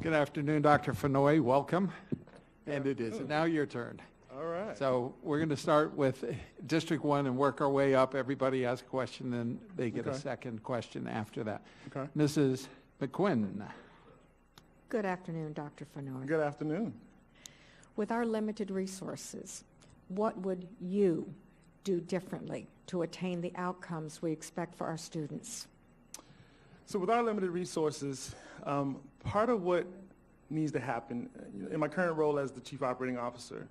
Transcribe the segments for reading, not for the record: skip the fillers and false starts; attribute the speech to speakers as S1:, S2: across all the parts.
S1: Good afternoon, Dr. Fennoy. Welcome. And it is now your turn.
S2: All right.
S1: So we're going to start with District 1 and work our way up. Everybody asks a question, then they get a second question after that.
S2: Okay.
S1: Mrs. McQuinn.
S3: Good afternoon, Dr. Fennoy.
S2: Good afternoon.
S3: With our limited resources, what would you do differently to attain the outcomes we expect for our students?
S2: So with our limited resources, part of what needs to happen, in my current role as the Chief Operating Officer,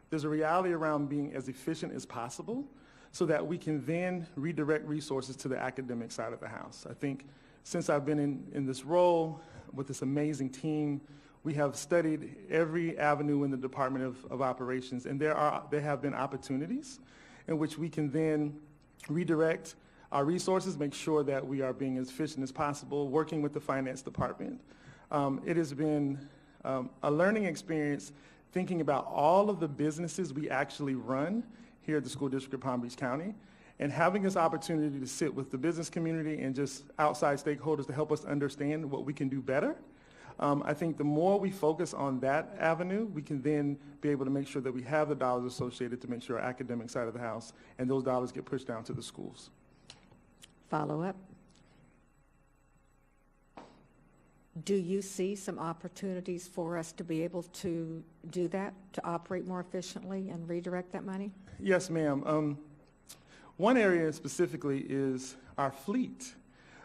S2: there's a reality around being as efficient as possible so that we can then redirect resources to the academic side of the house. I think since I've been in this role with this amazing team, we have studied every avenue in the Department of Operations, and there have been opportunities in which we can then redirect our resources, make sure that we are being as efficient as possible, working with the finance department. It has been a learning experience thinking about all of the businesses we actually run here at the School District of Palm Beach County, and having this opportunity to sit with the business community and just outside stakeholders to help us understand what we can do better. I think the more we focus on that avenue, we can then be able to make sure that we have the dollars associated to make sure our academic side of the house and those dollars get pushed down to the schools.
S3: Follow-up. Do you see some opportunities for us to be able to do that, to operate more efficiently and redirect that money?
S2: Yes, ma'am. One area specifically is our fleet.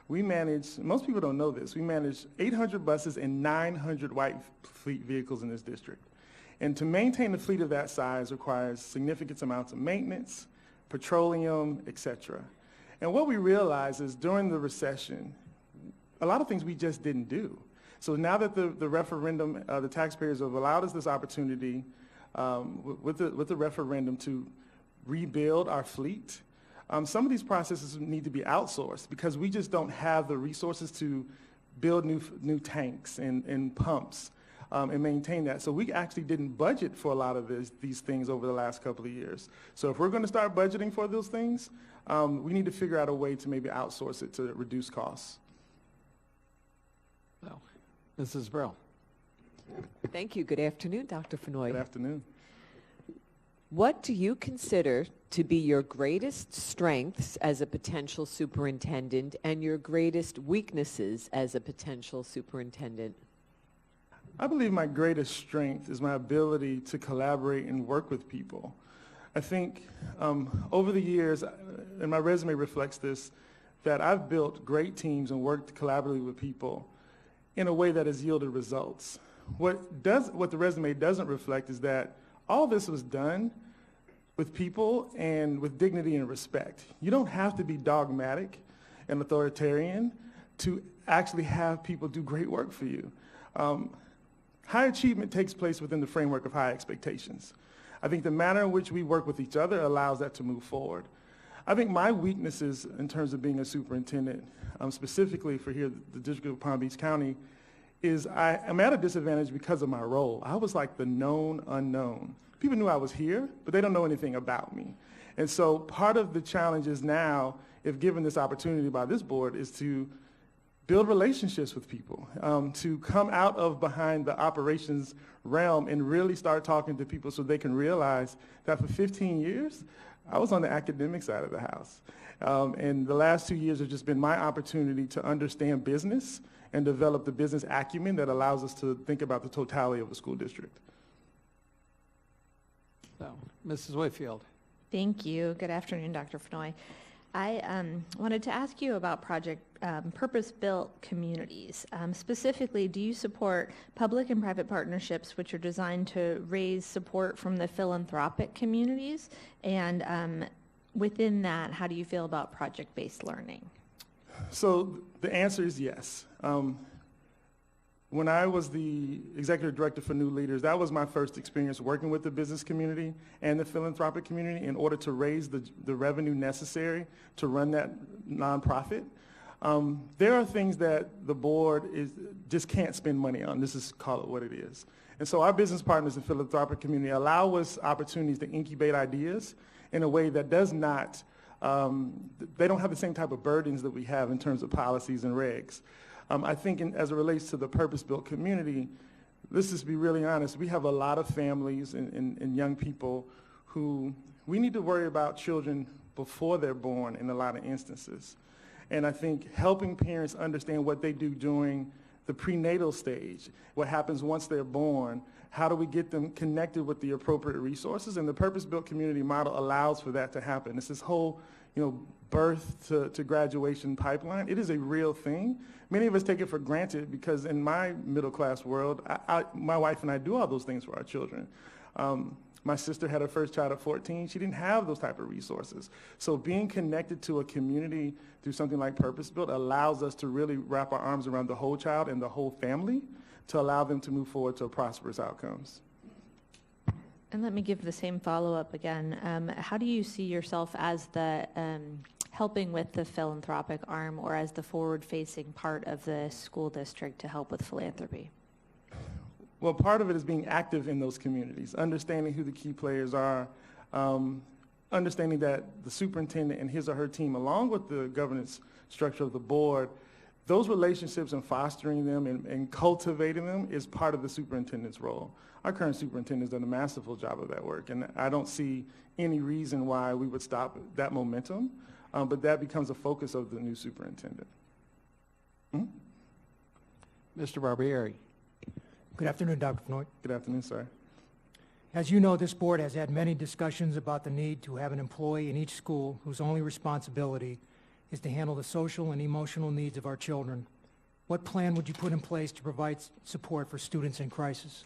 S2: We manage, most people don't know this, we manage 800 buses and 900 white fleet vehicles in this district. And to maintain a fleet of that size requires significant amounts of maintenance, petroleum, et cetera. And what we realized is during the recession, a lot of things we just didn't do. So now that the referendum, the taxpayers have allowed us this opportunity with the referendum to rebuild our fleet, some of these processes need to be outsourced because we just don't have the resources to build new tanks and pumps and maintain that. So we actually didn't budget for a lot of these things over the last couple of years. So if we're going to start budgeting for those things, we need to figure out a way to maybe outsource it to reduce costs.
S1: So, Mrs. Brill.
S4: Thank you. Good afternoon, Dr. Fennoy.
S2: Good afternoon.
S4: What do you consider to be your greatest strengths as a potential superintendent and your greatest weaknesses as a potential superintendent?
S2: I believe my greatest strength is my ability to collaborate and work with people. I think over the years, and my resume reflects this, that I've built great teams and worked collaboratively with people in a way that has yielded results. What the resume doesn't reflect is that all this was done with people and with dignity and respect. You don't have to be dogmatic and authoritarian to actually have people do great work for you. High achievement takes place within the framework of high expectations. I think the manner in which we work with each other allows that to move forward. I think my weaknesses in terms of being a superintendent, specifically for here, the District of Palm Beach County, is I'm at a disadvantage because of my role. I was like the known unknown. People knew I was here, but they don't know anything about me. And so part of the challenge is now, if given this opportunity by this board, is to build relationships with people, to come out of behind the operations realm and really start talking to people so they can realize that for 15 years, I was on the academic side of the house. And the last 2 years have just been my opportunity to understand business and develop the business acumen that allows us to think about the totality of the school district.
S1: So, Mrs. Whitfield.
S5: Thank you. Good afternoon, Dr. Fennoy. I wanted to ask you about project purpose-built communities. Specifically, do you support public and private partnerships which are designed to raise support from the philanthropic communities? And within that, how do you feel about project-based learning?
S2: So the answer is yes. When I was the executive director for New Leaders, that was my first experience working with the business community and the philanthropic community in order to raise the revenue necessary to run that nonprofit. There are things that the board just can't spend money on. This is, call it what it is. And so our business partners in the philanthropic community allow us opportunities to incubate ideas in a way that does not, they don't have the same type of burdens that we have in terms of policies and regs. I think as it relates to the purpose-built community, let's just be really honest, we have a lot of families and young people who we need to worry about children before they're born in a lot of instances. And I think helping parents understand what they do during the prenatal stage, what happens once they're born, how do we get them connected with the appropriate resources? And the purpose-built community model allows for that to happen. It's this whole, birth to graduation pipeline. It is a real thing. Many of us take it for granted because in my middle-class world, my wife and I do all those things for our children. My sister had her first child at 14. She didn't have those type of resources. So being connected to a community through something like Purpose Built allows us to really wrap our arms around the whole child and the whole family to allow them to move forward to prosperous outcomes.
S5: And let me give the same follow-up again. How do you see yourself as the helping with the philanthropic arm or as the forward-facing part of the school district to help with philanthropy?
S2: Well, part of it is being active in those communities, understanding who the key players are, understanding that the superintendent and his or her team, along with the governance structure of the board, those relationships and fostering them and cultivating them is part of the superintendent's role. Our current superintendent has done a masterful job of that work, and I don't see any reason why we would stop that momentum, but that becomes a focus of the new superintendent.
S1: Mr. Barbieri.
S6: Good afternoon, Dr. Fennoy.
S2: Good afternoon, sir.
S6: As you know, this board has had many discussions about the need to have an employee in each school whose only responsibility is to handle the social and emotional needs of our children. What plan would you put in place to provide support for students in crisis?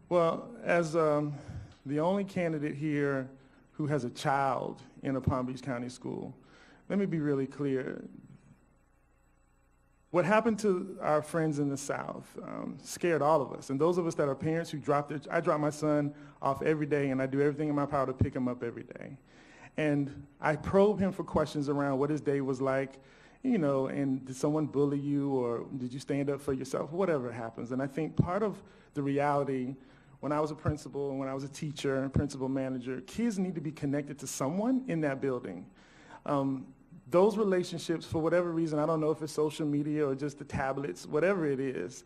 S2: Well, as the only candidate here who has a child in a Palm Beach County school, let me be really clear. What happened to our friends in the South scared all of us. And those of us that are parents who I drop my son off every day, and I do everything in my power to pick him up every day. And I probe him for questions around what his day was like, and did someone bully you, or did you stand up for yourself, whatever happens. And I think part of the reality, when I was a principal and when I was a teacher and principal manager, kids need to be connected to someone in that building. Those relationships, for whatever reason, I don't know if it's social media or just the tablets, whatever it is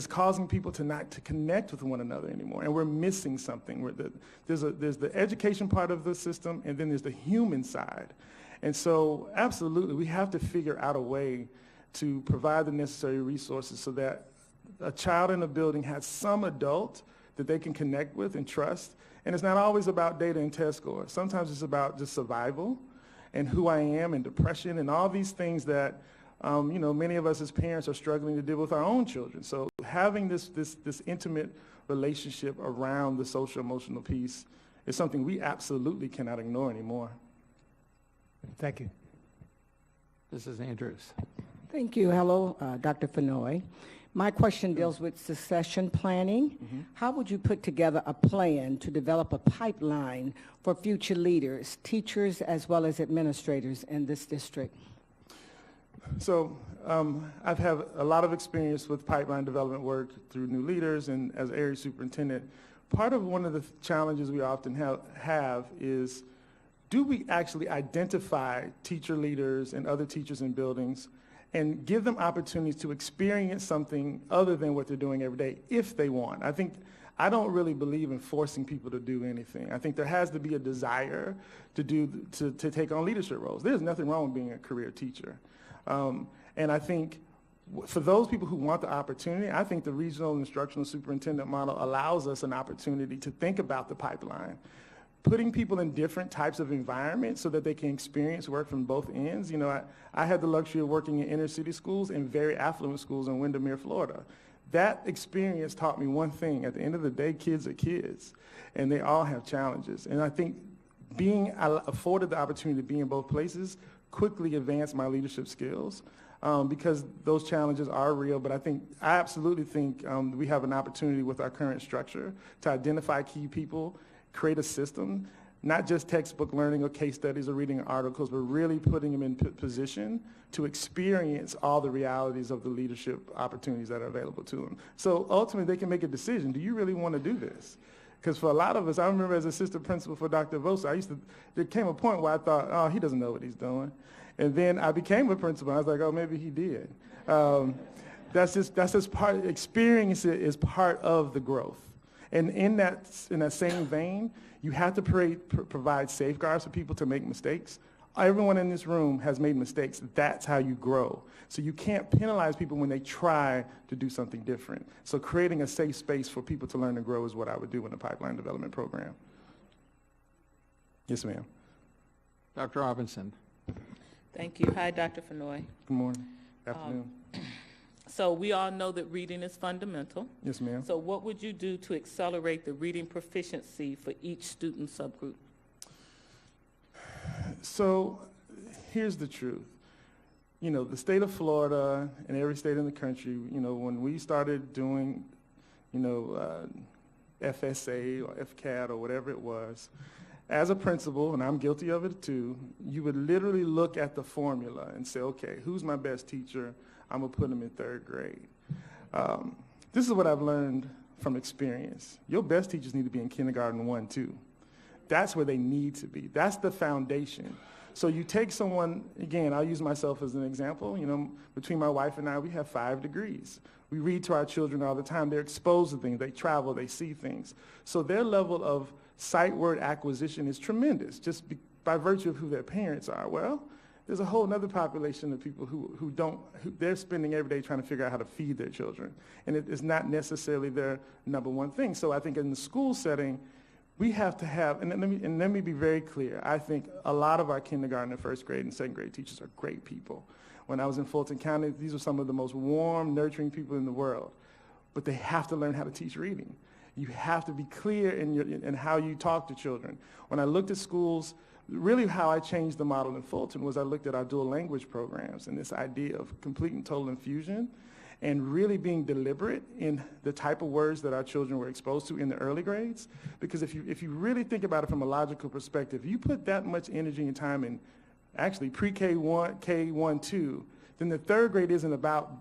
S2: causing people to not to connect with one another anymore. And we're missing something. There's the education part of the system, and then there's the human side. And so, absolutely, we have to figure out a way to provide the necessary resources so that a child in a building has some adult that they can connect with and trust. And it's not always about data and test scores. Sometimes it's about just survival and who I am and depression and all these things that, many of us as parents are struggling to deal with our own children. So having this intimate relationship around the social emotional piece is something we absolutely cannot ignore anymore.
S6: Thank you.
S1: Mrs. Andrews.
S7: Thank you. Hello, Dr. Fennoy. My question deals with succession planning. Mm-hmm. How would you put together a plan to develop a pipeline for future leaders, teachers, as well as administrators in this district?
S2: So I've had a lot of experience with pipeline development work through new leaders and as area superintendent. Part of one of the challenges we often have is, do we actually identify teacher leaders and other teachers in buildings and give them opportunities to experience something other than what they're doing every day if they want? I don't really believe in forcing people to do anything. I think there has to be a desire to take on leadership roles. There's nothing wrong with being a career teacher. And I think for those people who want the opportunity, I think the regional instructional superintendent model allows us an opportunity to think about the pipeline, putting people in different types of environments so that they can experience work from both ends. I had the luxury of working in inner city schools and very affluent schools in Windermere, Florida. That experience taught me one thing. At the end of the day, kids are kids, and they all have challenges. And I think being afforded the opportunity to be in both places quickly advanced my leadership skills because those challenges are real. But I absolutely think we have an opportunity with our current structure to identify key people, create a system, not just textbook learning or case studies or reading articles, but really putting them in position to experience all the realities of the leadership opportunities that are available to them. So ultimately, they can make a decision. Do you really want to do this? Because for a lot of us, I remember as assistant principal for Dr. Vosa, there came a point where I thought, oh, he doesn't know what he's doing. And then I became a principal, and I was like, oh, maybe he did. That's just part, experience is part of the growth. And in that same vein, you have to provide safeguards for people to make mistakes. Everyone in this room has made mistakes. That's how you grow. So you can't penalize people when they try to do something different. So creating a safe space for people to learn and grow is what I would do in a pipeline development program. Yes, ma'am.
S1: Dr. Robinson.
S8: Thank you. Hi, Dr. Fennoy.
S2: Good morning. Afternoon.
S8: So we all know that reading is fundamental.
S2: Yes, ma'am.
S8: So what would you do to accelerate the reading proficiency for each student subgroup?
S2: So here's the truth. You know, the state of Florida and every state in the country, you know, when we started doing, you know, FSA or FCAT or whatever it was, as a principal, and I'm guilty of it too, you would literally look at the formula and say, okay, who's my best teacher? I'm going to put them in 3rd grade. This is what I've learned from experience. Your best teachers need to be in kindergarten 1, 2. That's where they need to be. That's the foundation. So you take someone, again, I'll use myself as an example. You know, between my wife and I, we have 5 degrees. We read to our children all the time. They're exposed to things. They travel. They see things. So their level of sight word acquisition is tremendous, just by virtue of who their parents are. Well, there's a whole other population of people who they're spending every day trying to figure out how to feed their children. And it is not necessarily their number one thing. So I think in the school setting, we have to have, and let me be very clear, I think a lot of our kindergarten and 1st grade and 2nd grade teachers are great people. When I was in Fulton County, these are some of the most warm, nurturing people in the world. But they have to learn how to teach reading. You have to be clear in how you talk to children. When I looked at schools, really how I changed the model in Fulton was I looked at our dual language programs and this idea of complete and total infusion and really being deliberate in the type of words that our children were exposed to in the early grades. Because if you really think about it from a logical perspective, you put that much energy and time in actually pre-K1, K1, 2, then the 3rd grade isn't about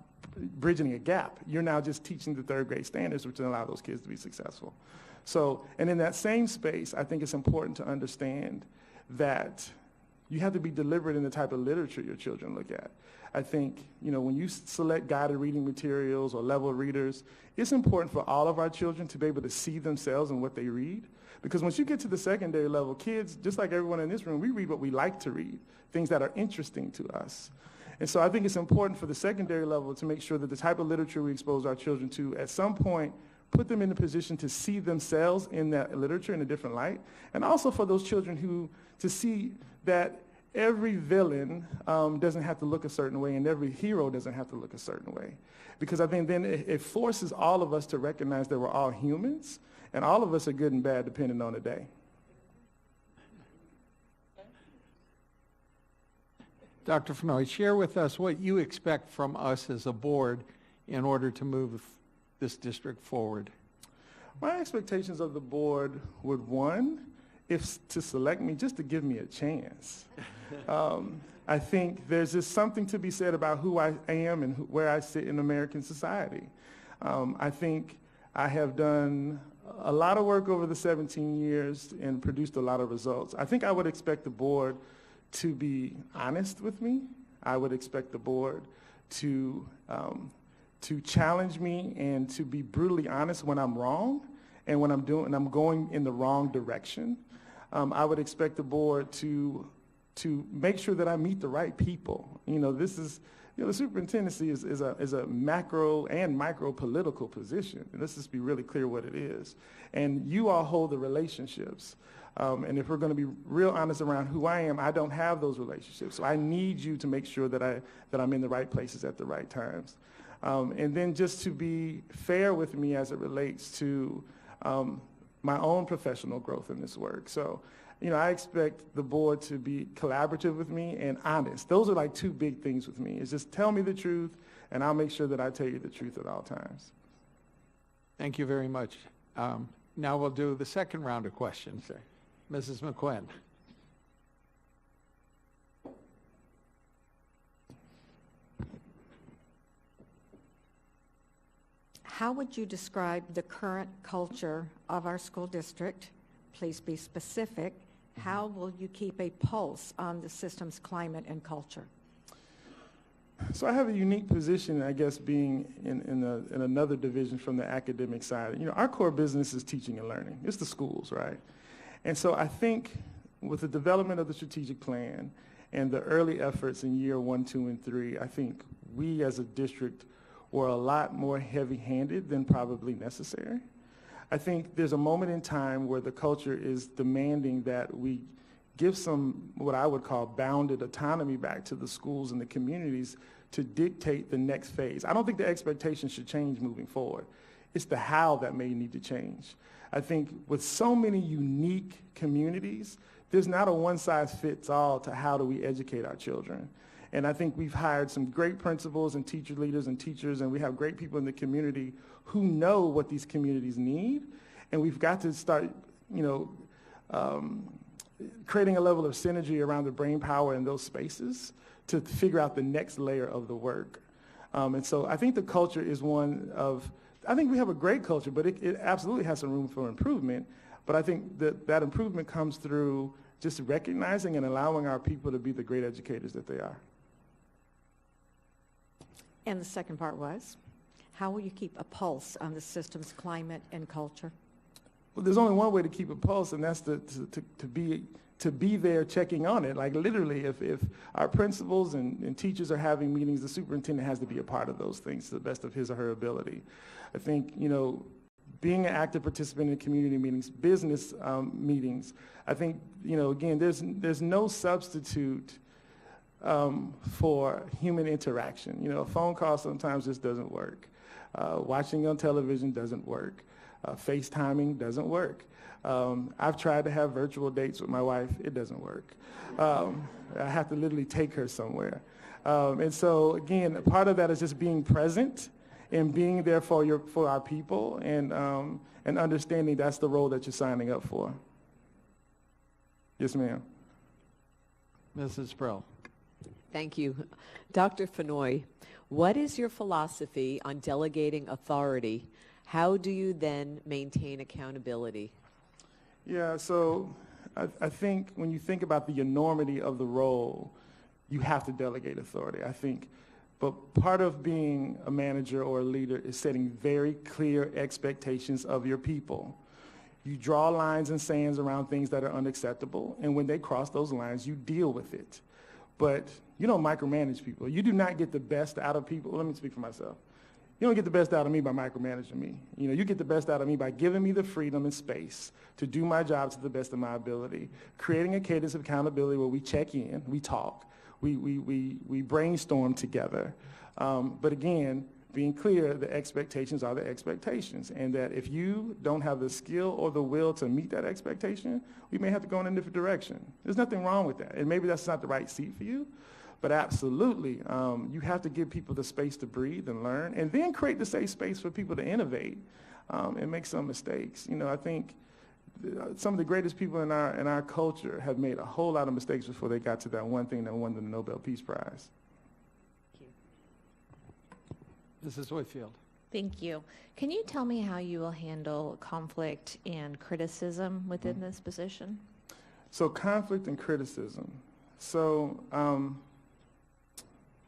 S2: bridging a gap. You're now just teaching the 3rd grade standards, which will allow those kids to be successful. So, and in that same space, I think it's important to understand that you have to be deliberate in the type of literature your children look at. I think, you know, when you select guided reading materials or level readers, it's important for all of our children to be able to see themselves in what they read. Because once you get to the secondary level, kids, just like everyone in this room, we read what we like to read, things that are interesting to us. And so I think it's important for the secondary level to make sure that the type of literature we expose our children to at some point put them in a position to see themselves in that literature in a different light. And also for those children to see that every villain doesn't have to look a certain way and every hero doesn't have to look a certain way. Because I think then it forces all of us to recognize that we're all humans and all of us are good and bad depending on the day.
S1: Dr. Fennoy, share with us what you expect from us as a board in order to move this district forward.
S2: My expectations of the board would, one, if to select me, just to give me a chance. I think there's just something to be said about who I am and where I sit in American society. I think I have done a lot of work over the 17 years and produced a lot of results. I think I would expect the board to be honest with me. I would expect the board to challenge me and to be brutally honest when I'm wrong and when I'm going in the wrong direction. I would expect the board to make sure that I meet the right people. You know, this is, you know, the superintendency is a macro and micro political position. And let's just be really clear what it is. And you all hold the relationships. And if we're going to be real honest around who I am, I don't have those relationships. So I need you to make sure that I'm in the right places at the right times. And then just to be fair with me as it relates to my own professional growth in this work. So, you know, I expect the board to be collaborative with me and honest. Those are like 2 big things with me. It's just tell me the truth, and I'll make sure that I tell you the truth at all times.
S1: Thank you very much. Now we'll do the second round of questions.
S2: Okay.
S1: Mrs. McQuinn.
S3: How would you describe the current culture of our school district? Please be specific. How will you keep a pulse on the system's climate and culture?
S2: So I have a unique position, I guess, being in another division from the academic side. You know, our core business is teaching and learning. It's the schools, right? And so I think with the development of the strategic plan and the early efforts in year 1, 2, and 3, I think we as a district were a lot more heavy-handed than probably necessary. I think there's a moment in time where the culture is demanding that we give some, what I would call, bounded autonomy back to the schools and the communities to dictate the next phase. I don't think the expectations should change moving forward. It's the how that may need to change. I think with so many unique communities, there's not a one-size-fits-all to how do we educate our children. And I think we've hired some great principals and teacher leaders and teachers, and we have great people in the community who know what these communities need. And we've got to start, creating a level of synergy around the brain power in those spaces to figure out the next layer of the work. And so I think the culture is one of, I think we have a great culture, but it absolutely has some room for improvement. But I think that improvement comes through just recognizing and allowing our people to be the great educators that they are.
S3: And the second part was, how will you keep a pulse on the system's climate and culture?
S2: Well, there's only one way to keep a pulse, and that's to be there checking on it. Like literally, if our principals and teachers are having meetings, the superintendent has to be a part of those things to the best of his or her ability. I think, being an active participant in community meetings, business meetings, I think, again, there's no substitute for human interaction. A phone call sometimes just doesn't work. Watching on television doesn't work. FaceTiming doesn't work. I've tried to have virtual dates with my wife. It doesn't work. I have to literally take her somewhere. And so, again, part of that is just being present and being there for our people and understanding that's the role that you're signing up for. Yes, ma'am.
S1: Mrs. Sproul.
S4: Thank you. Dr. Fennoy, what is your philosophy on delegating authority? How do you then maintain accountability?
S2: Yeah, so I think when you think about the enormity of the role, you have to delegate authority, I think. But part of being a manager or a leader is setting very clear expectations of your people. You draw lines and sands around things that are unacceptable, and when they cross those lines, you deal with it. But you don't micromanage people. You do not get the best out of people. Let me speak for myself. You don't get the best out of me by micromanaging me. You get the best out of me by giving me the freedom and space to do my job to the best of my ability, creating a cadence of accountability where we check in, we talk, we brainstorm together. But again, being clear, the expectations are the expectations, and that if you don't have the skill or the will to meet that expectation, we may have to go in a different direction. There's nothing wrong with that, and maybe that's not the right seat for you. But absolutely, you have to give people the space to breathe and learn, and then create the safe space for people to innovate and make some mistakes. I think some of the greatest people in our culture have made a whole lot of mistakes before they got to that one thing that won them the Nobel Peace Prize.
S1: Mrs. Whitfield.
S5: Thank you. Can you tell me how you will handle conflict and criticism within this position?
S2: So conflict and criticism. So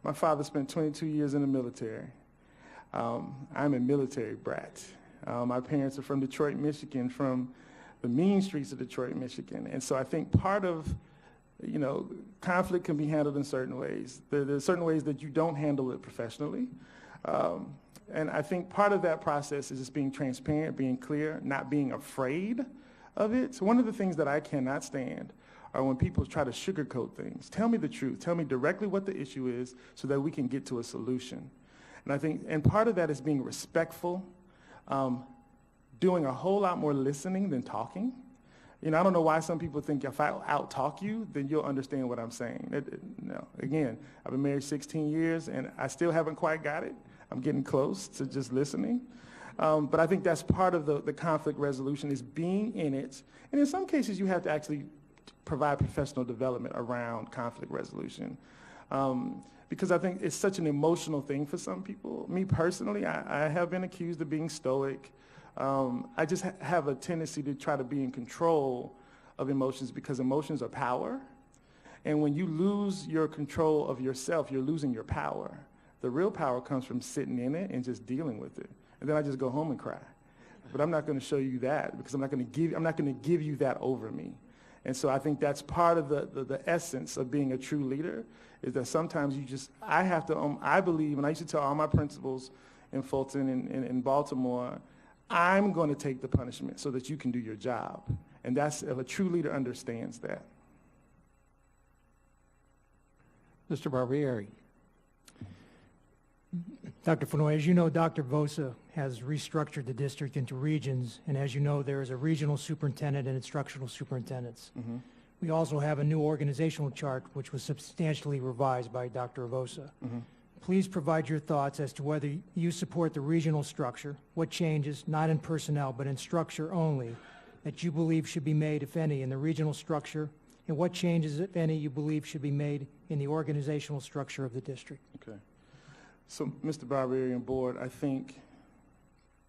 S2: my father spent 22 years in the military. I'm a military brat. My parents are from Detroit, Michigan, from the mean streets of Detroit, Michigan. And so I think part of, conflict can be handled in certain ways. There are certain ways that you don't handle it professionally. And I think part of that process is just being transparent, being clear, not being afraid of it. So one of the things that I cannot stand are when people try to sugarcoat things. Tell me the truth. Tell me directly what the issue is so that we can get to a solution. And I think, and part of that is being respectful, doing a whole lot more listening than talking. I don't know why some people think if I out-talk you, then you'll understand what I'm saying. No. Again, I've been married 16 years, and I still haven't quite got it. I'm getting close to just listening. But I think that's part of the conflict resolution is being in it. And in some cases, you have to actually provide professional development around conflict resolution. Because I think it's such an emotional thing for some people. Me personally, I have been accused of being stoic. I just have a tendency to try to be in control of emotions because emotions are power. And when you lose your control of yourself, you're losing your power. The real power comes from sitting in it and just dealing with it. And then I just go home and cry. But I'm not going to show you that because I'm not going to give you that over me. And so I think that's part of the essence of being a true leader, is that sometimes I believe, and I used to tell all my principals in Fulton and in Baltimore, I'm going to take the punishment so that you can do your job. And that's, if a true leader understands that.
S1: Mr. Barbieri.
S6: Dr. Fennoy, as you know, Dr. Vosa has restructured the district into regions, and as you know, there is a regional superintendent and instructional superintendents.
S2: Mm-hmm.
S6: We also have a new organizational chart, which was substantially revised by Dr. Vosa.
S2: Mm-hmm.
S6: Please provide your thoughts as to whether you support the regional structure, what changes, not in personnel, but in structure only, that you believe should be made, if any, in the regional structure, and what changes, if any, you believe should be made in the organizational structure of the district.
S2: Okay. So, Mr. Barbieri and board, I think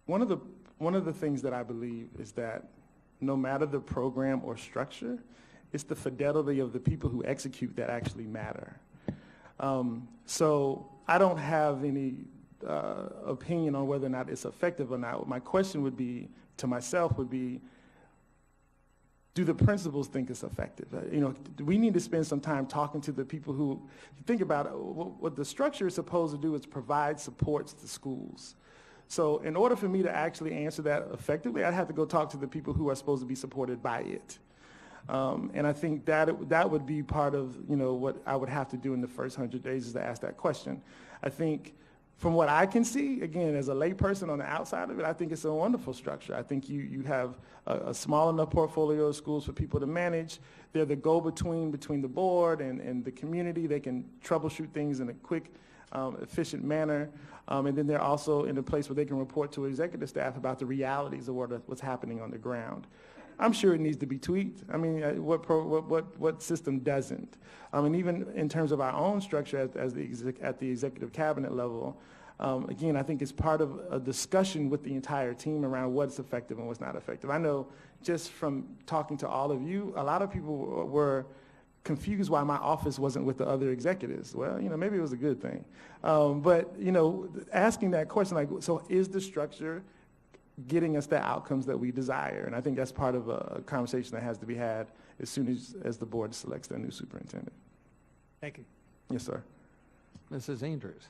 S2: one of the things that I believe is that no matter the program or structure, it's the fidelity of the people who execute that actually matter. So I don't have any opinion on whether or not it's effective or not. My question would be, to myself, would be, do the principals think it's effective? We need to spend some time talking to the people who, think about it, what the structure is supposed to do is provide supports to schools. So in order for me to actually answer that effectively, I'd have to go talk to the people who are supposed to be supported by it. And I think that would be part of, what I would have to do in the first 100 days, is to ask that question. I think from what I can see, again, as a layperson on the outside of it, I think it's a wonderful structure. I think you have a small enough portfolio of schools for people to manage. They're the go-between between the board and the community. They can troubleshoot things in a quick, efficient manner. And then they're also in a place where they can report to executive staff about the realities of what's happening on the ground. I'm sure it needs to be tweaked. I mean, what system doesn't? And even in terms of our own structure at the executive cabinet level, again, I think it's part of a discussion with the entire team around what's effective and what's not effective. I know just from talking to all of you, a lot of people were confused why my office wasn't with the other executives. Well, maybe it was a good thing. But asking that question, like, so is the structure getting us the outcomes that we desire? And I think that's part of a conversation that has to be had as soon as the board selects their new superintendent.
S6: Thank you.
S2: Yes, sir.
S1: Mrs. Andrews.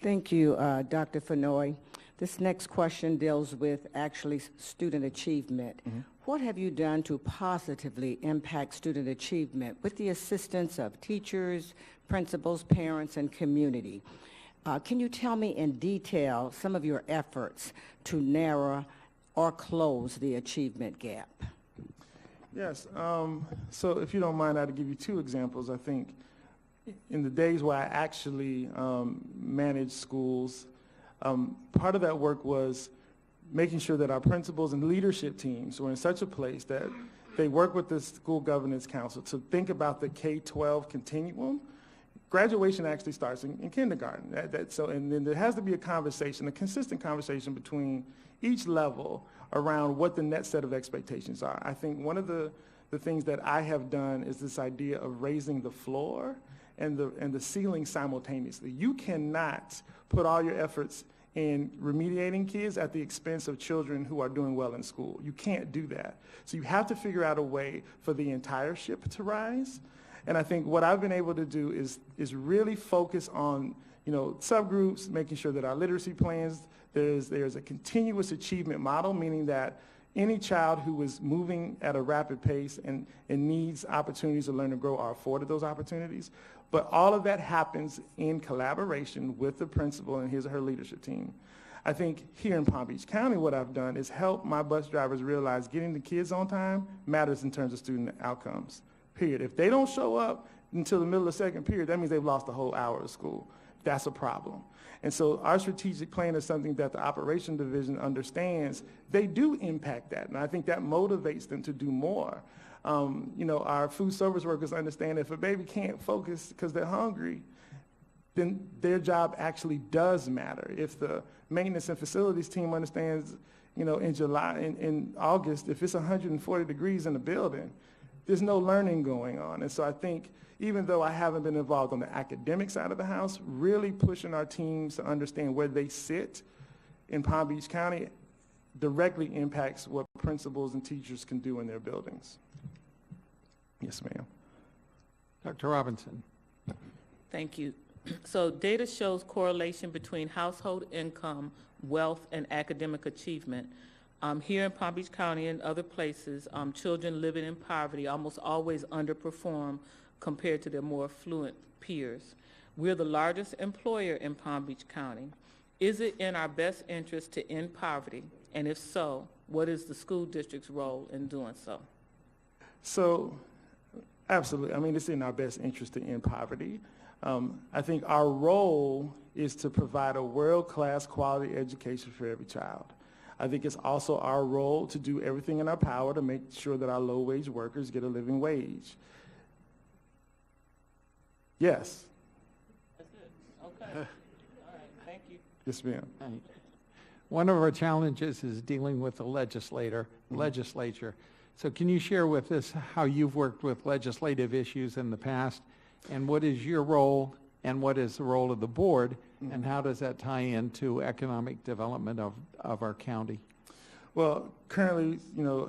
S7: Thank you, Dr. Fennoy. This next question deals with actually student achievement.
S2: Mm-hmm.
S7: What have you done to positively impact student achievement with the assistance of teachers, principals, parents, and community? Can you tell me in detail some of your efforts to narrow or close the achievement gap?
S2: Yes. So if you don't mind, I'd give you two examples. I think in the days where I actually managed schools, part of that work was making sure that our principals and leadership teams were in such a place that they work with the school governance council to think about the K-12 continuum. Graduation actually starts in kindergarten. And then there has to be a conversation, a consistent conversation between each level around what the net set of expectations are. I think one of the things that I have done is this idea of raising the floor and the ceiling simultaneously. You cannot put all your efforts in remediating kids at the expense of children who are doing well in school. You can't do that. So you have to figure out a way for the entire ship to rise. And I think what I've been able to do is really focus on, subgroups, making sure that our literacy plans, there's a continuous achievement model, meaning that any child who is moving at a rapid pace and needs opportunities to learn and grow are afforded those opportunities. But all of that happens in collaboration with the principal and his or her leadership team. I think here in Palm Beach County, what I've done is help my bus drivers realize getting the kids on time matters in terms of student outcomes. Period. If they don't show up until the middle of the second period, that means they've lost a whole hour of school. That's a problem. And so our strategic plan is something that the operation division understands. They do impact that, and I think that motivates them to do more. Our food service workers understand if a baby can't focus because they're hungry, then their job actually does matter. If the maintenance and facilities team understands, in August, if it's 140 degrees in the building, there's no learning going on. And so I think even though I haven't been involved on the academic side of the house, really pushing our teams to understand where they sit in Palm Beach County directly impacts what principals and teachers can do in their buildings. Yes, ma'am.
S1: Dr. Robinson.
S8: Thank you. So data shows correlation between household income, wealth, and academic achievement. Here in Palm Beach County and other places, children living in poverty almost always underperform compared to their more affluent peers. We're the largest employer in Palm Beach County. Is it in our best interest to end poverty? And if so, what is the school district's role in doing so?
S2: So, absolutely. I mean, it's in our best interest to end poverty. I think our role is to provide a world-class quality education for every child. I think it's also our role to do everything in our power to make sure that our low-wage workers get a living wage. Yes.
S8: That's it. Okay. All right. Thank you.
S2: Yes, ma'am.
S1: Right. One of our challenges is dealing with the legislature. So can you share with us how you've worked with legislative issues in the past, and what is your role and what is the role of the board, and how does that tie into economic development of our county?
S2: Well, currently,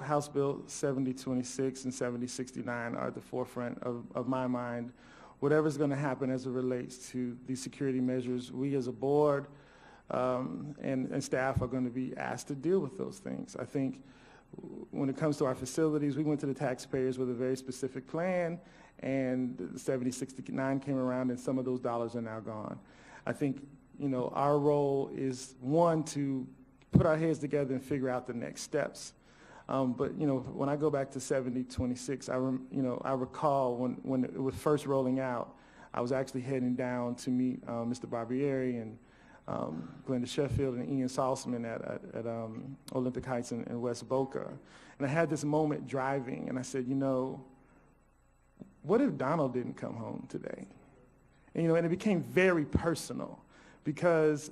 S2: House Bill 7026 and 7069 are at the forefront of my mind. Whatever's going to happen as it relates to these security measures, we as a board and staff are going to be asked to deal with those things. I think when it comes to our facilities, we went to the taxpayers with a very specific plan, and 7069 came around, and some of those dollars are now gone. I think, our role is, one, to put our heads together and figure out the next steps. But when I go back to 7026, I recall when it was first rolling out, I was actually heading down to meet Mr. Barbieri and Glenda Sheffield and Ian Salzman at Olympic Heights in West Boca. And I had this moment driving, and I said, what if Donald didn't come home today? And it became very personal because,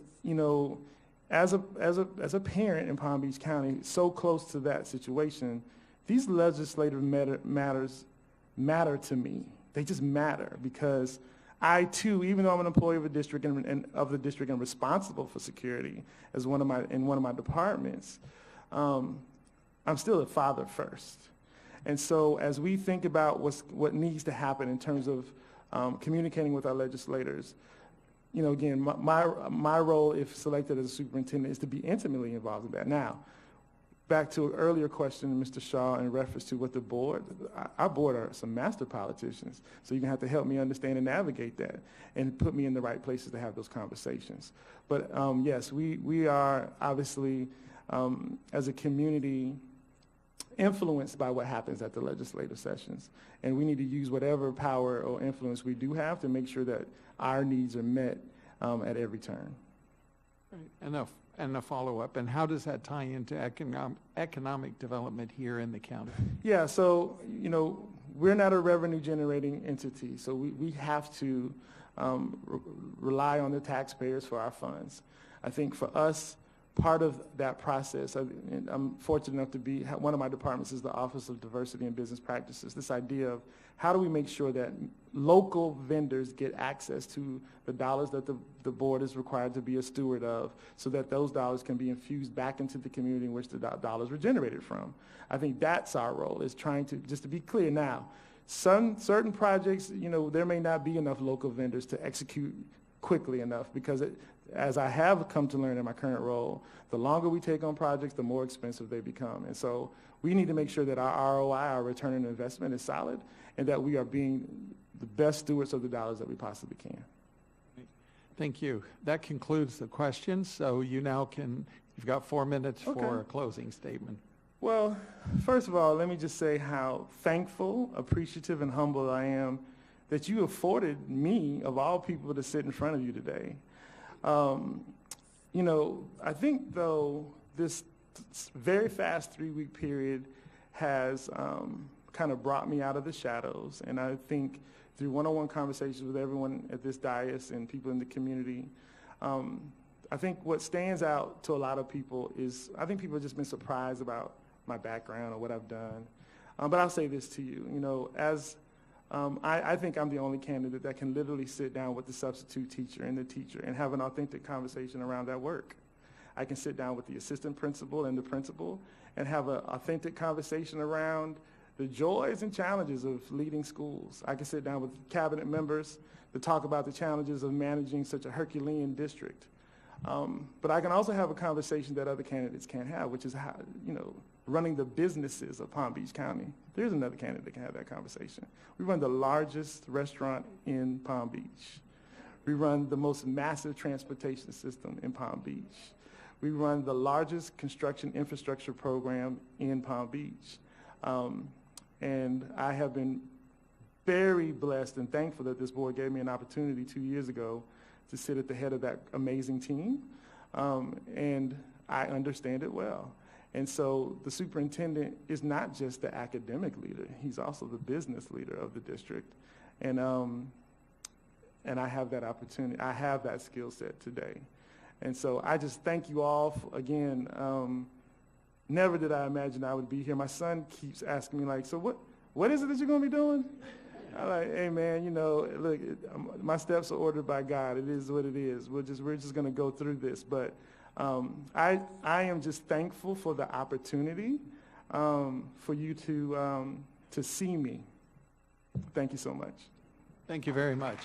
S2: as a parent in Palm Beach County, so close to that situation, these legislative matters matter to me. They just matter because I too, even though I'm an employee of a district and responsible for security as one of my departments, I'm still a father first. And so as we think about what needs to happen in terms of communicating with our legislators, again, my role, if selected as a superintendent, is to be intimately involved in that. Now, back to an earlier question, Mr. Shaw, in reference to what our board are some master politicians, so you're going to have to help me understand and navigate that and put me in the right places to have those conversations. But yes, we are obviously, as a community, influenced by what happens at the legislative sessions. And we need to use whatever power or influence we do have to make sure that our needs are met at every turn.
S1: Right. And a follow-up, and how does that tie into economic development here in the county?
S2: Yeah, so, we're not a revenue-generating entity, so we have to rely on the taxpayers for our funds. I think for us, part of that process, I'm fortunate enough to be, one of my departments is the Office of Diversity and Business Practices, this idea of how do we make sure that local vendors get access to the dollars that the board is required to be a steward of, so that those dollars can be infused back into the community in which the dollars were generated from. I think that's our role, is trying to, just to be clear now, certain projects, there may not be enough local vendors to execute quickly enough, because as I have come to learn in my current role, the longer we take on projects, the more expensive they become. And so we need to make sure that our ROI, our return on investment, is solid, and that we are being the best stewards of the dollars that we possibly can.
S1: Thank you. That concludes the questions, so you've got 4 minutes for a closing statement.
S2: Well, first of all, let me just say how thankful, appreciative, and humble I am that you afforded me, of all people, to sit in front of you today. I think, though, this very fast 3-week period has kind of brought me out of the shadows, and I think through one-on-one conversations with everyone at this dais and people in the community, I think what stands out to a lot of people is, I think people have just been surprised about my background or what I've done. But I'll say this to you, I think I'm the only candidate that can literally sit down with the substitute teacher and the teacher and have an authentic conversation around that work. I can sit down with the assistant principal and the principal and have an authentic conversation around the joys and challenges of leading schools. I can sit down with cabinet members to talk about the challenges of managing such a Herculean district. But I can also have a conversation that other candidates can't have, which is how, running the businesses of Palm Beach County. There's another candidate that can have that conversation. We run the largest restaurant in Palm Beach. We run the most massive transportation system in Palm Beach. We run the largest construction infrastructure program in Palm Beach. And I have been very blessed and thankful that this board gave me an opportunity 2 years ago to sit at the head of that amazing team. And I understand it well. And so the superintendent is not just the academic leader, he's also the business leader of the district. And I have that opportunity, I have that skill set today. And so I just thank you all again. Never did I imagine I would be here. My son keeps asking me like, so what is it that you're gonna be doing? I'm like, hey man, look, my steps are ordered by God. It is what it is. We're just gonna go through this. But I am just thankful for the opportunity for you to see me. Thank you so much.
S1: Thank you very much.